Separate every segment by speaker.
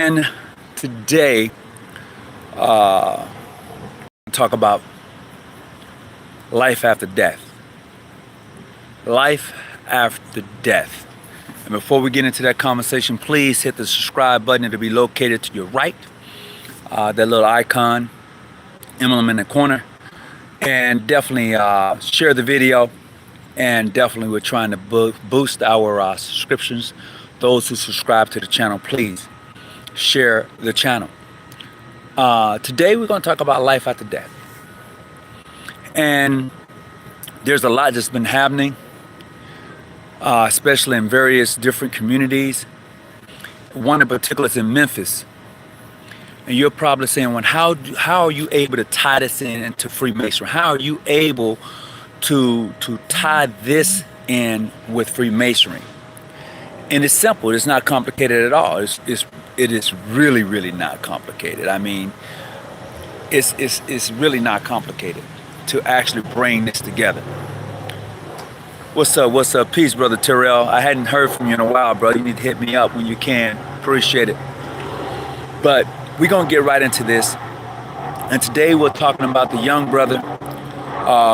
Speaker 1: And today, talk about life after death. Life after death. And before we get into that conversation, please hit the subscribe button. It'll be located to your right. That little icon, emblem in the corner. And definitely share the video. And definitely we're trying to boost our subscriptions. Those who subscribe to the channel, please share the channel. Today we're going to talk about life after death. And there's a lot that's been happening, especially in various different communities. One in particular is in Memphis. And you're probably saying, well, how are you able to tie this into Freemasonry? How are you able to tie this in with Freemasonry? And it's simple. It's not complicated at all. It is really, really not complicated. I mean, it's really not complicated to actually bring this together. What's up? What's up? Peace, Brother Terrell. I hadn't heard from you in a while, brother. You need to hit me up when you can. Appreciate it. But we're going to get right into this. And today we're talking about the young brother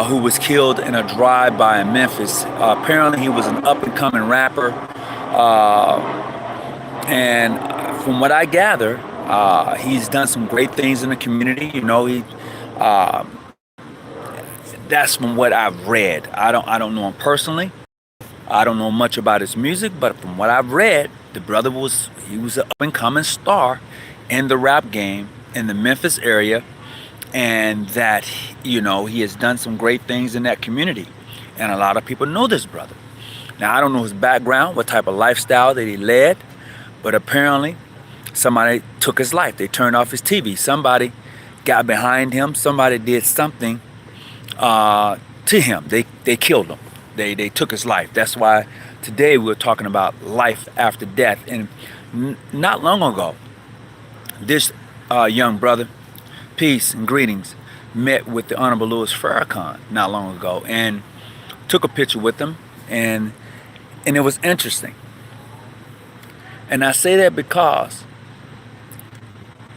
Speaker 1: who was killed in a drive-by in Memphis. Apparently he was an up-and-coming rapper. And from what I gather, he's done some great things in the community. You know, that's from what I've read. I don't know him personally. I don't know much about his music, but from what I've read, the brother was an up-and-coming star in the rap game in the Memphis area, and that, you know, he has done some great things in that community, and a lot of people know this brother. Now, I don't know his background, what type of lifestyle that he led, but apparently somebody took his life. They turned off his TV. Somebody got behind him. Somebody did something to him. They killed him. They took his life. That's why today we're talking about life after death. And not long ago, this young brother, peace and greetings, met with the Honorable Louis Farrakhan not long ago and took a picture with him, and it was interesting. And I say that because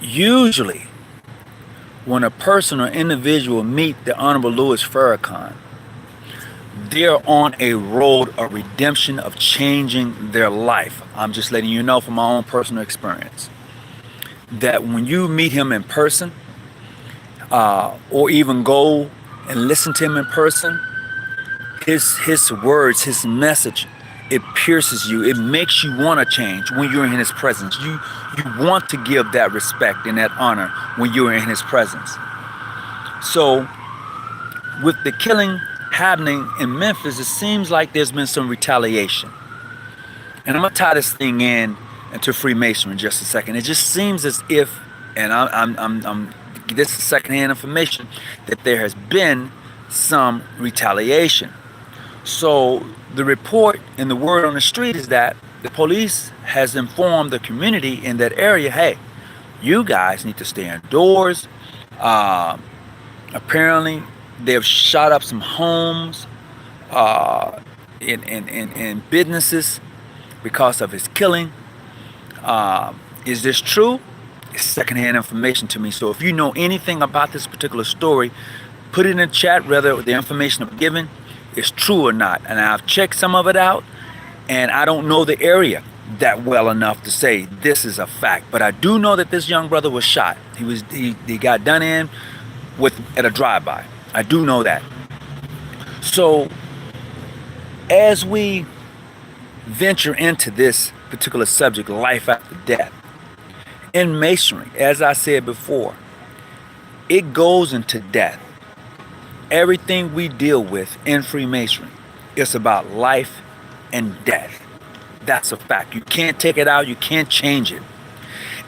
Speaker 1: usually when a person or individual meet the Honorable Louis Farrakhan, they're on a road of redemption, of changing their life. I'm just letting you know from my own personal experience that when you meet him in person, or even go and listen to him in person, his words, his message, it pierces you. It makes you want to change when you're in his presence. You want to give that respect and that honor when you're in his presence. So with the killing happening in Memphis, it seems like there's been some retaliation. And I'm gonna tie this thing into Freemasonry in just a second. It just seems as if, and I'm this is secondhand information, that there has been some retaliation. So the report and the word on the street is that the police has informed the community in that area, hey, you guys need to stay indoors. Apparently they've shot up some homes in businesses because of his killing. Is this true? It's secondhand information to me. So if you know anything about this particular story, put it in the chat, whether the information I'm given is true or not. And I've checked some of it out, and I don't know the area that well enough to say this is a fact. But I do know that this young brother was shot. He got done in at a drive-by. I do know that. So as we venture into this particular subject, life after death, in Masonry, as I said before, it goes into death. Everything we deal with in Freemasonry is about life and death. That's a fact. You can't take it out. You can't change it.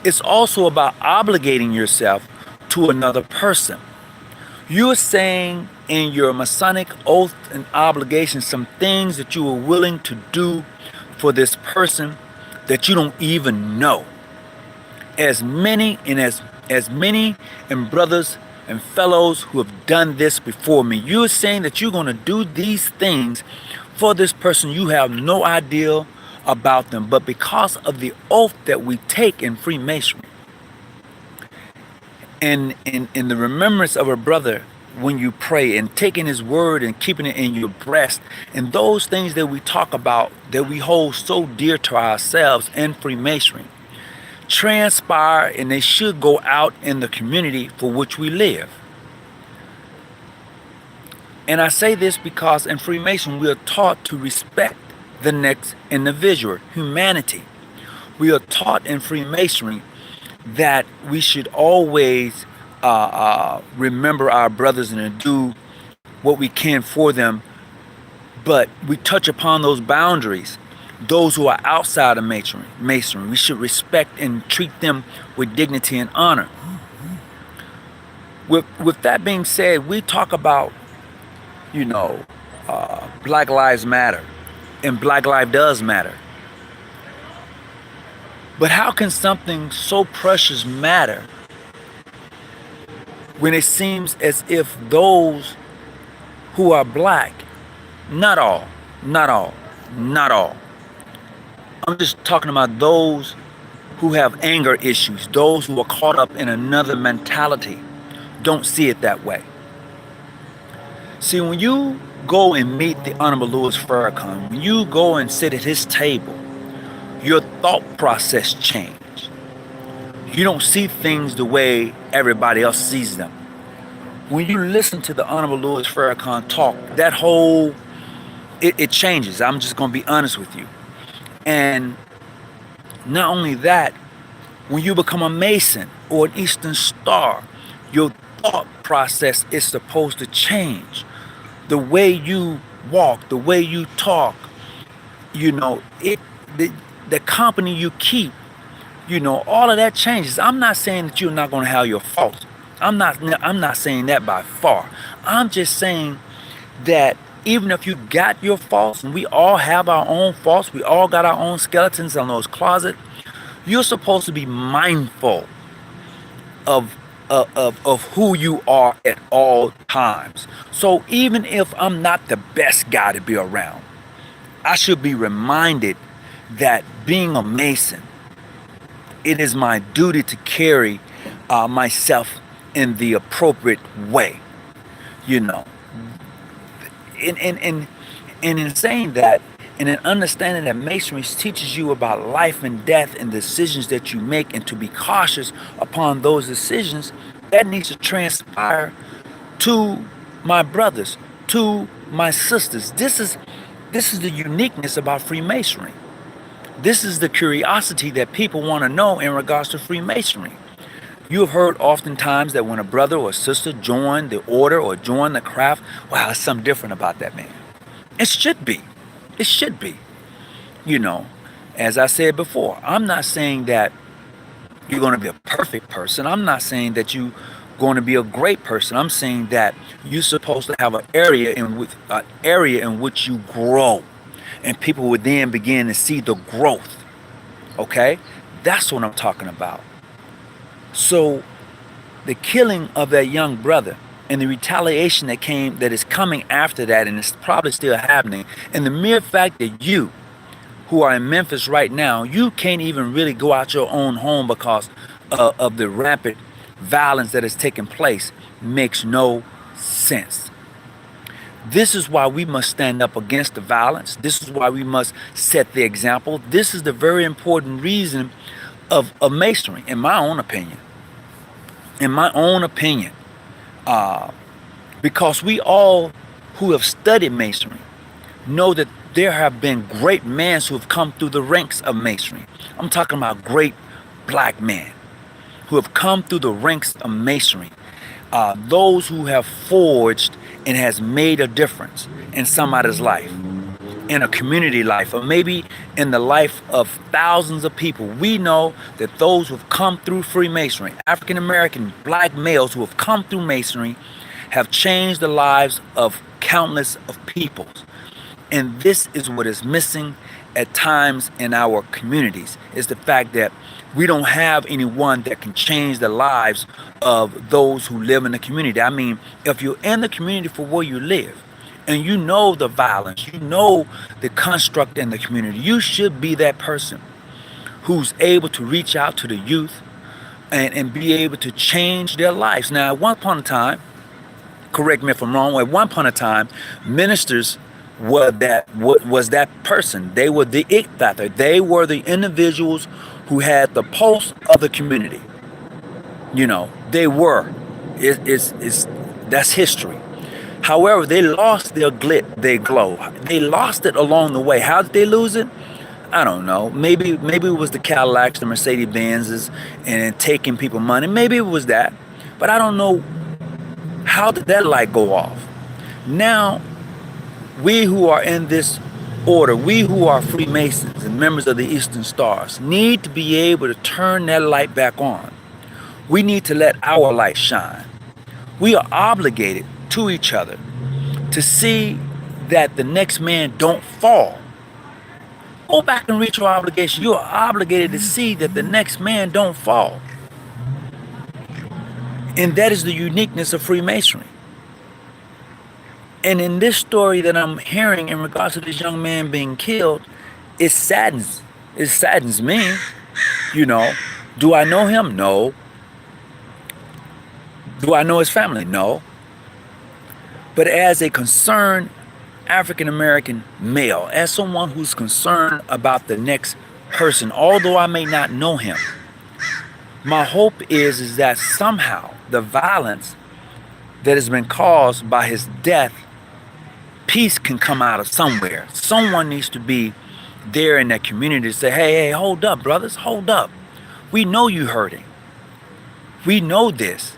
Speaker 1: It's also about obligating yourself to another person. You're saying in your Masonic oath and obligation some things that you are willing to do for this person that you don't even know. As many and brothers and fellows who have done this before me, you're saying that you're going to do these things for this person you have no idea about them, but because of the oath that we take in Freemasonry, and in the remembrance of a brother, when you pray and taking his word and keeping it in your breast, and those things that we talk about that we hold so dear to ourselves in Freemasonry transpire, and they should go out in the community for which we live. And I say this because in Freemason we are taught to respect the next individual, humanity. We are taught in Freemasonry that we should always remember our brothers and do what we can for them, but we touch upon those boundaries. Those who are outside of Masonry, we should respect and treat them with dignity and honor. With that being said, we talk about, Black Lives Matter, and Black Life does matter. But how can something so precious matter when it seems as if those who are black, not all, I'm just talking about those who have anger issues, those who are caught up in another mentality, don't see it that way. See, when you go and meet the Honorable Louis Farrakhan, when you go and sit at his table, your thought process changes. You don't see things the way everybody else sees them. When you listen to the Honorable Louis Farrakhan talk, that whole, it changes. I'm just going to be honest with you. And not only that, when you become a Mason or an Eastern Star, your thought process is supposed to change. The way you walk, the way you talk, the company you keep, all of that changes. I'm not saying that you're not going to have your faults. I'm not saying that by far. I'm just saying that even if you got your faults, and we all have our own faults, we all got our own skeletons in those closets, you're supposed to be mindful of who you are at all times. So even if I'm not the best guy to be around, I should be reminded that being a Mason, it is my duty to carry myself in the appropriate way, And in saying that, and in understanding that Masonry teaches you about life and death and decisions that you make, and to be cautious upon those decisions, that needs to transpire to my brothers, to my sisters. This is the uniqueness about Freemasonry. This is the curiosity that people want to know in regards to Freemasonry. You have heard oftentimes that when a brother or sister join the order or join the craft, wow, there's something different about that man. It should be. It should be. As I said before, I'm not saying that you're going to be a perfect person. I'm not saying that you're going to be a great person. I'm saying that you're supposed to have an area in which you grow, and people would then begin to see the growth. Okay? That's what I'm talking about. So the killing of that young brother and the retaliation that is coming after that, and it's probably still happening, and the mere fact that you who are in Memphis right now, you can't even really go out your own home because of the rampant violence that is taking place, makes no sense. This is why we must stand up against the violence. This is why we must set the example. This is the very important reason of Masonry, in my own opinion. Because we all who have studied Masonry know that there have been great men who have come through the ranks of Masonry. I'm talking about great black men who have come through the ranks of Masonry. Those who have forged and has made a difference in somebody's life, in a community life, or maybe in the life of thousands of people. We know that those who have come through Freemasonry, African American black males who have come through Masonry, have changed the lives of countless of peoples. And this is what is missing at times in our communities, is the fact that we don't have anyone that can change the lives of those who live in the community. I mean, if you're in the community for where you live, and you know the violence, you know the construct in the community, you should be that person who's able to reach out to the youth and be able to change their lives. Now, at one point in time, correct me if I'm wrong, at one point in time, ministers was that person. They were the it factor. They were the individuals who had the pulse of the community. You know, they were. It's that's history. However, they lost their glow. They lost it along the way. How did they lose it? I don't know. Maybe it was the Cadillacs, the Mercedes Benzes, and taking people money. Maybe it was that, but I don't know. How did that light go off? Now, we who are in this order, we who are Freemasons and members of the Eastern Stars, need to be able to turn that light back on. We need to let our light shine. We are obligated to each other to see that the next man don't fall. Go back and reach your obligation. You are obligated to see that the next man don't fall. And that is the uniqueness of Freemasonry. And in this story that I'm hearing in regards to this young man being killed, it saddens me. You know, do I know him? No. Do I know his family? No. But as a concerned African American male, as someone who's concerned about the next person, although I may not know him, my hope is that somehow the violence that has been caused by his death, peace can come out of somewhere. Someone needs to be there in that community to say, hey, hold up, brothers, hold up. We know you hurting. We know this.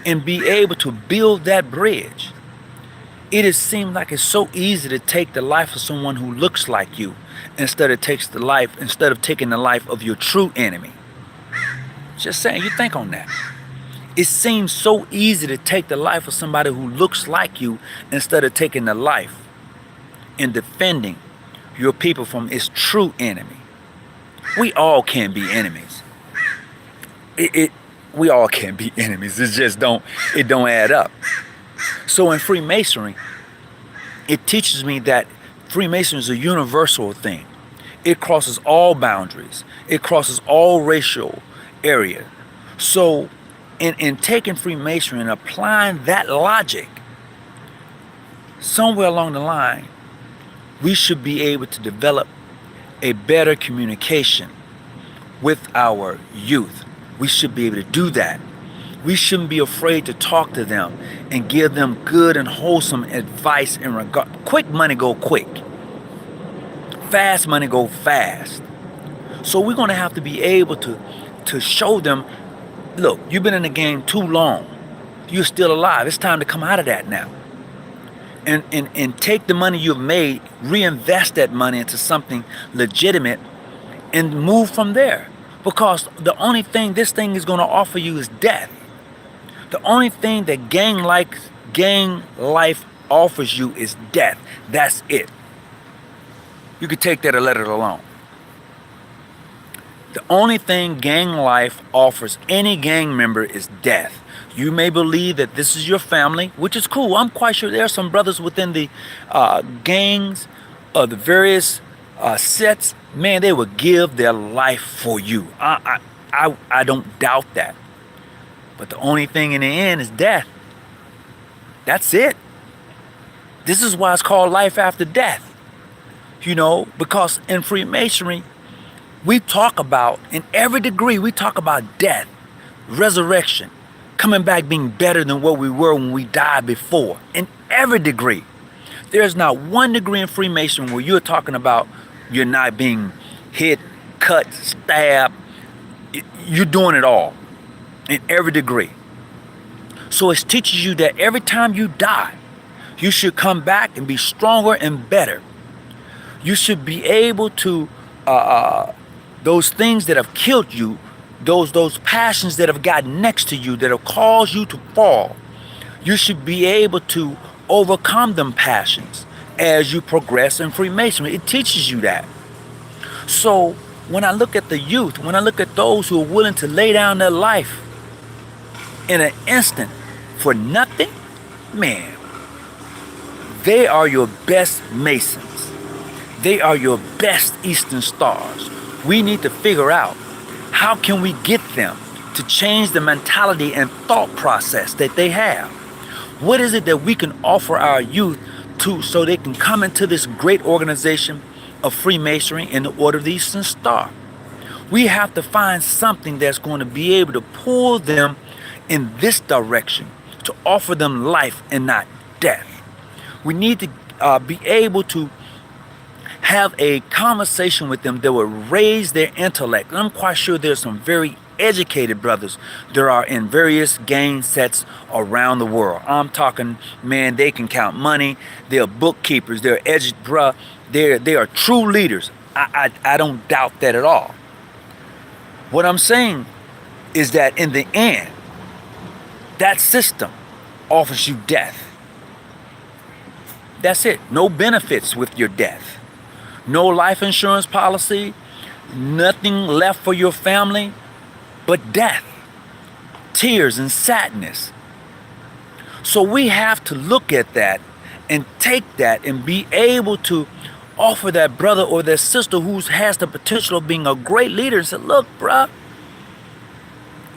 Speaker 1: And be able to build that bridge. It has seemed like it's so easy to take the life of someone who looks like you instead of taking the life of your true enemy. Just saying, you think on that. It seems so easy to take the life of somebody who looks like you instead of taking the life and defending your people from its true enemy. We all can be enemies. We all can be enemies. It just don't add up. So in Freemasonry, it teaches me that Freemasonry is a universal thing. It crosses all boundaries. It crosses all racial area. So in taking Freemasonry and applying that logic, somewhere along the line, we should be able to develop a better communication with our youth. We should be able to do that. We shouldn't be afraid to talk to them and give them good and wholesome advice in regard. Quick money go quick. Fast money go fast. So we're going to have to be able to show them, look, you've been in the game too long. You're still alive. It's time to come out of that now. And take the money you've made, reinvest that money into something legitimate, and move from there. Because the only thing this thing is going to offer you is death. The only thing that gang life offers you is death. That's it. You can take that or let it alone. The only thing gang life offers any gang member is death. You may believe that this is your family, which is cool. I'm quite sure there are some brothers within the gangs of the various sets. Man, they would give their life for you. I don't doubt that. But the only thing in the end is death. That's it. This is why it's called life after death. You know, because in Freemasonry, we talk about, in every degree, we talk about death, resurrection, coming back being better than what we were when we died before. In every degree. There's not one degree in Freemasonry where you're talking about you're not being hit, cut, stabbed. You're doing it all in every degree. So it teaches you that every time you die, you should come back and be stronger and better. You should be able to, those things that have killed you, those passions that have gotten next to you, that have caused you to fall, you should be able to overcome them passions as you progress in Freemasonry. It teaches you that. So when I look at the youth, when I look at those who are willing to lay down their life in an instant for nothing, man, They are your best Masons. They are your best Eastern Stars. We need to figure out how can we get them to change the mentality and thought process that they have. What is it that we can offer our youth to so they can come into this great organization of Freemasonry in the Order of the Eastern Star? We have to find something that's going to be able to pull them in this direction, to offer them life and not death. We need to be able to have a conversation with them that will raise their intellect. And I'm quite sure there's some very educated brothers that are in various gang sets around the world. I'm talking, man, they can count money. They're bookkeepers. They're they are true leaders. I don't doubt that at all. What I'm saying is that in the end, that system offers you death. That's it. No benefits with your death. No life insurance policy. Nothing left for your family but death, tears, and sadness. So we have to look at that and take that and be able to offer that brother or that sister who has the potential of being a great leader and say, look, bruh,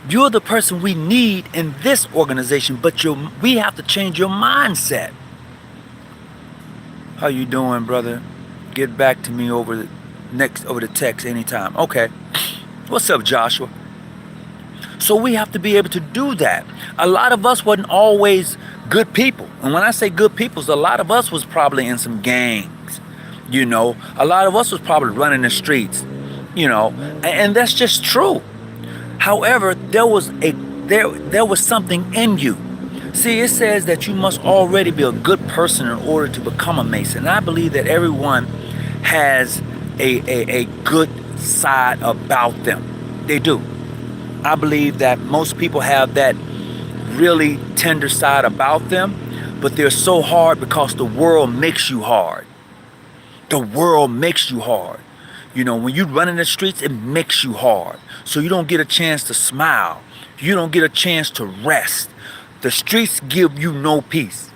Speaker 1: you're the person we need in this organization, but we have to change your mindset. How you doing, brother? Get back to me over the text anytime. Okay. What's up, Joshua? So we have to be able to do that. A lot of us wasn't always good people. And when I say good people, a lot of us was probably in some gangs. You know, a lot of us was probably running the streets. You know, and that's just true. However, there was something in you. See, it says that you must already be a good person in order to become a Mason. And I believe that everyone has a good side about them. They do. I believe that most people have that really tender side about them, but they're so hard because the world makes you hard. The world makes you hard. You know, when you run in the streets, it makes you hard. So you don't get a chance to smile. You don't get a chance to rest. The streets give you no peace.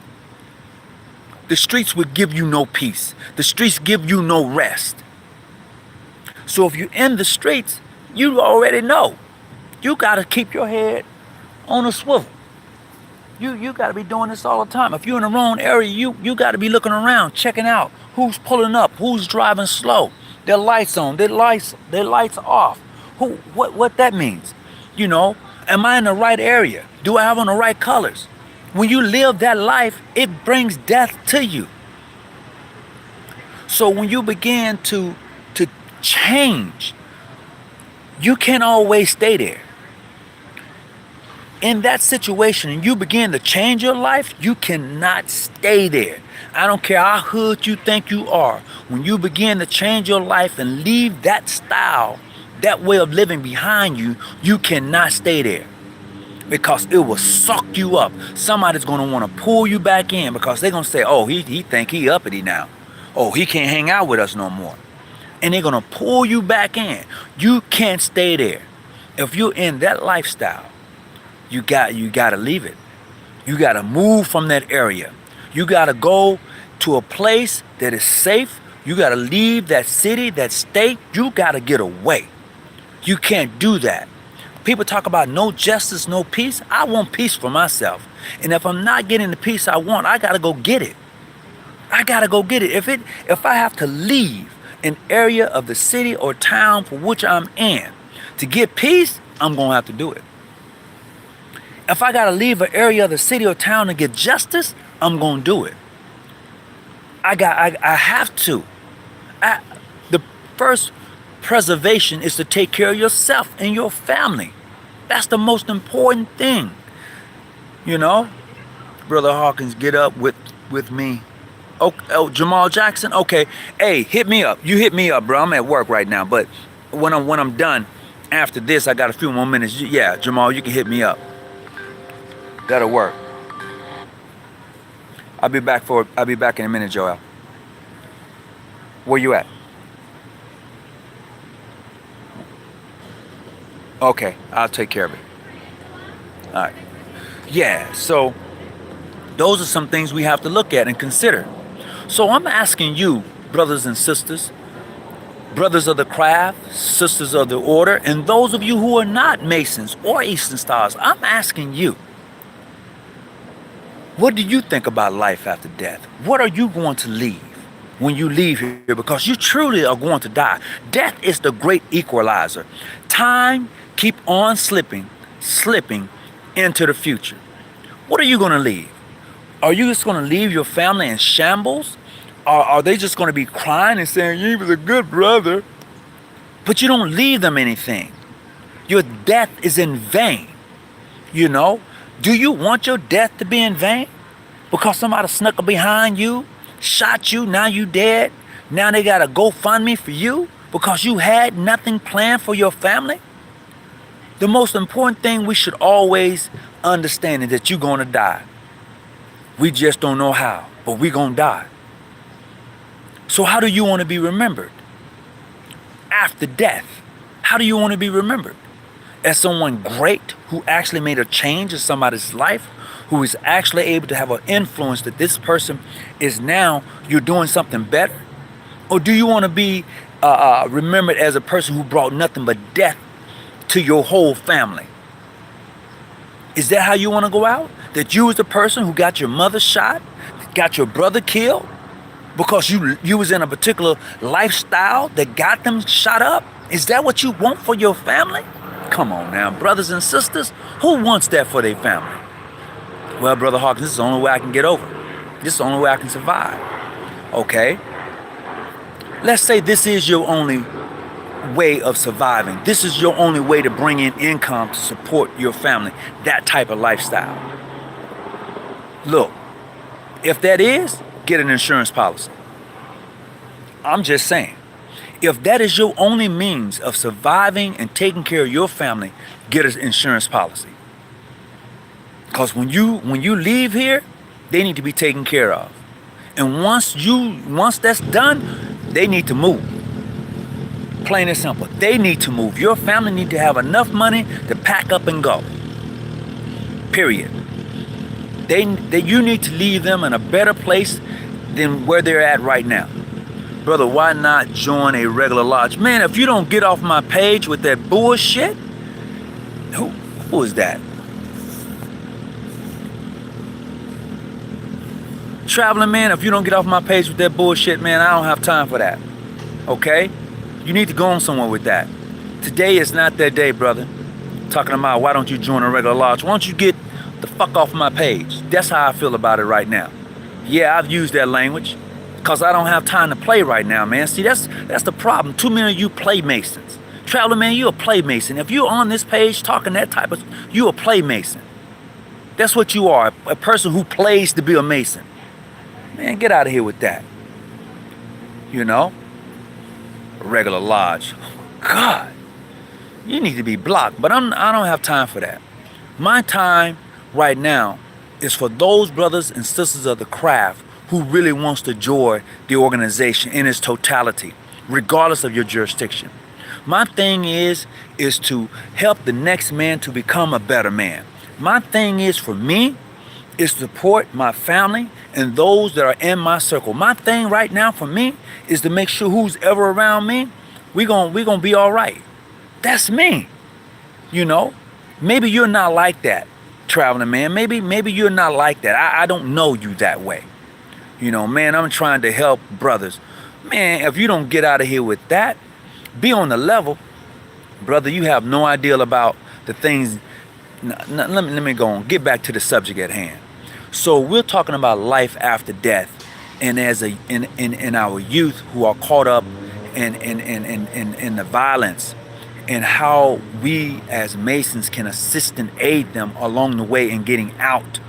Speaker 1: The streets will give you no peace. The streets give you no rest. So if you're in the streets, you already know. You got to keep your head on a swivel. You got to be doing this all the time. If you're in the wrong area, you got to be looking around, checking out who's pulling up, who's driving slow, their lights on, their lights off. What that means? You know, am I in the right area? Do I have on the right colors? When you live that life, it brings death to you. So when you begin to change, you can't always stay there. In that situation, and you begin to change your life, you cannot stay there. I don't care how hood you think you are. When you begin to change your life and leave that style, that way of living behind you, you cannot stay there. Because it will suck you up. Somebody's going to want to pull you back in because they're going to say, oh, he think he uppity now. Oh, he can't hang out with us no more. And they're going to pull you back in. You can't stay there. If you're in that lifestyle, you got to leave it. You got to move from that area. You got to go to a place that is safe. You got to leave that city, that state. You got to get away. You can't do that. People talk about no justice, no peace. I want peace for myself. And if I'm not getting the peace I want, I got to go get it. I got to go get it. If I have to leave an area of the city or town for which I'm in to get peace, I'm going to have to do it. If I got to leave an area of the city or town to get justice, I'm going to do it. I have to. The first preservation is to take care of yourself and your family. That's the most important thing. You know, Brother Hawkins, get up with me. Oh, Jamal Jackson. Okay, hey, hit me up. You hit me up, bro. I'm at work right now, but when I'm done after this, I got a few more minutes. Yeah, Jamal, you can hit me up. That'll work. I'll be back in a minute, Joel. Where you at? Okay, I'll take care of it. All right. Yeah, so those are some things we have to look at and consider. So I'm asking you, brothers and sisters, brothers of the craft, sisters of the order, and those of you who are not Masons or Eastern Stars, I'm asking you, what do you think about life after death? What are you going to leave when you leave here? Because you truly are going to die. Death is the great equalizer. Time keep on slipping into the future. What are you going to leave? Are you just going to leave your family in shambles? Or are they just going to be crying and saying, you was a good brother? But you don't leave them anything. Your death is in vain. You know? Do you want your death to be in vain? Because somebody snuck up behind you, shot you, now you dead? Now they got a GoFundMe for you? Because you had nothing planned for your family? The most important thing we should always understand is that you're going to die. We just don't know how, but we're going to die. So how do you want to be remembered? After death, how do you want to be remembered? As someone great who actually made a change in somebody's life, who is actually able to have an influence that this person is now, you're doing something better? Or do you want to be remembered as a person who brought nothing but death to your whole family? Is that how you want to go out? That you was the person who got your mother shot, got your brother killed, because you was in a particular lifestyle that got them shot up? Is that what you want for your family? Come on now, brothers and sisters, who wants that for their family? Well, Brother Hawkins, this is the only way I can get over. This is the only way I can survive. Okay? Let's say this is your only way of surviving. This is your only way to bring in income to support your family. That type of lifestyle. Look, if that is, get an insurance policy. I'm just saying. If that is your only means of surviving and taking care of your family, get an insurance policy. Because when you leave here, they need to be taken care of. And once that's done, they need to move. Plain and simple. They need to move. Your family need to have enough money to pack up and go. Period. You need to leave them in a better place than where they're at right now. Brother, why not join a regular lodge? Man, if you don't get off my page with that bullshit, who is that? Traveling man, if you don't get off my page with that bullshit, man, I don't have time for that. Okay? You need to go on somewhere with that. Today is not that day, brother. Talking about why don't you join a regular lodge? Why don't you get the fuck off my page? That's how I feel about it right now. Yeah, I've used that language. Because I don't have time to play right now, man. See, that's the problem. Too many of you play Masons. Traveler, man, you're a play Mason. If you're on this page talking that type of, you're a play Mason. That's what you are, a person who plays to be a Mason. Man, get out of here with that. You know? A regular lodge. God, you need to be blocked. But I don't have time for that. My time right now is for those brothers and sisters of the craft who really wants to join the organization in its totality, regardless of your jurisdiction. My thing is to help the next man to become a better man. My thing is for me is to support my family and those that are in my circle. My thing right now for me is to make sure who's ever around me, we gonna be all right. That's me. You know, maybe you're not like that, traveling man. Maybe you're not like that. I don't know you that way. You know, man, I'm trying to help brothers. Man, if you don't get out of here with that, be on the level, brother, you have no idea about the things. Let me go on. Get back to the subject at hand. So we're talking about life after death, and in our youth who are caught up in the violence, and how we as Masons can assist and aid them along the way in getting out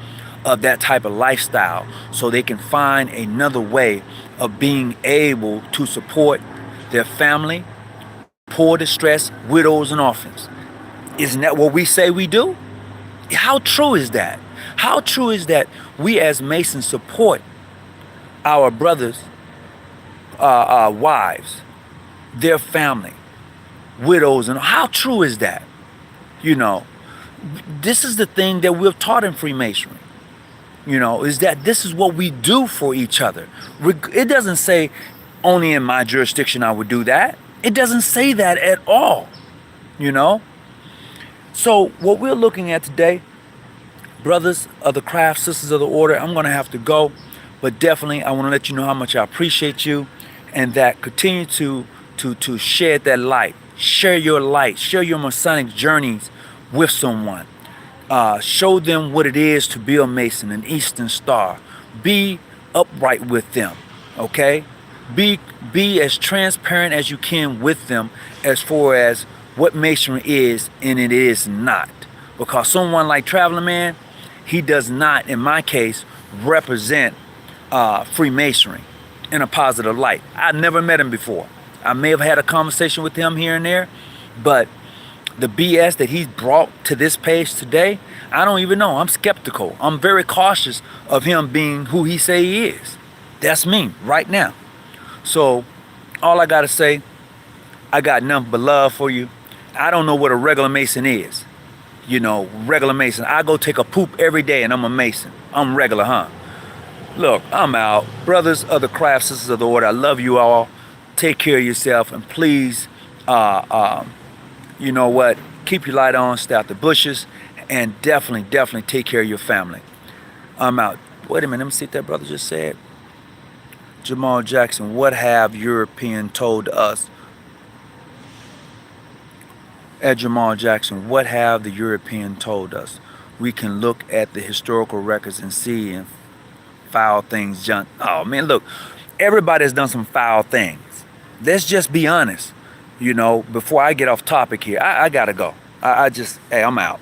Speaker 1: of that type of lifestyle, so they can find another way of being able to support their family, poor, distressed, widows, and orphans. Isn't that what we say we do? How true is that? How true is that we as Masons support our brothers' wives, their family, widows, and how true is that? You know, this is the thing that we're taught in Freemasonry. is that this is what we do for each other. It doesn't say only in my jurisdiction I would do that. It doesn't say that at all, you know. So what we're looking at today, brothers of the craft, sisters of the order, I'm going to have to go. But definitely I want to let you know how much I appreciate you, and that continue to shed that light. Share your light. Share your Masonic journeys with someone. Show them what it is to be a Mason, an Eastern Star. Be upright with them, okay? Be as transparent as you can with them as far as what Masonry is and it is not. Because someone like Traveling Man, he does not, in my case, represent Freemasonry in a positive light. I've never met him before. I may have had a conversation with him here and there, but the BS that he's brought to this page today, I don't even know. I'm skeptical. I'm very cautious of him being who he say he is. That's me right now. So all I gotta say, I got nothing but love for you. I don't know what a regular Mason is. Regular Mason. I go take a poop every day and I'm a Mason. I'm regular, huh? Look, I'm out. Brothers of the craft, sisters of the order, I love you all. Take care of yourself, and please, you know what? Keep your light on, stay out the bushes, and definitely take care of your family. I'm out. Wait a minute, let me see what that brother just said. Jamal Jackson, what have European told us? At Jamal Jackson, what have the European told us? We can look at the historical records and see if foul things junk. Oh man, look, everybody has done some foul things. Let's just be honest. Before I get off topic here, I gotta go. Hey, I'm out.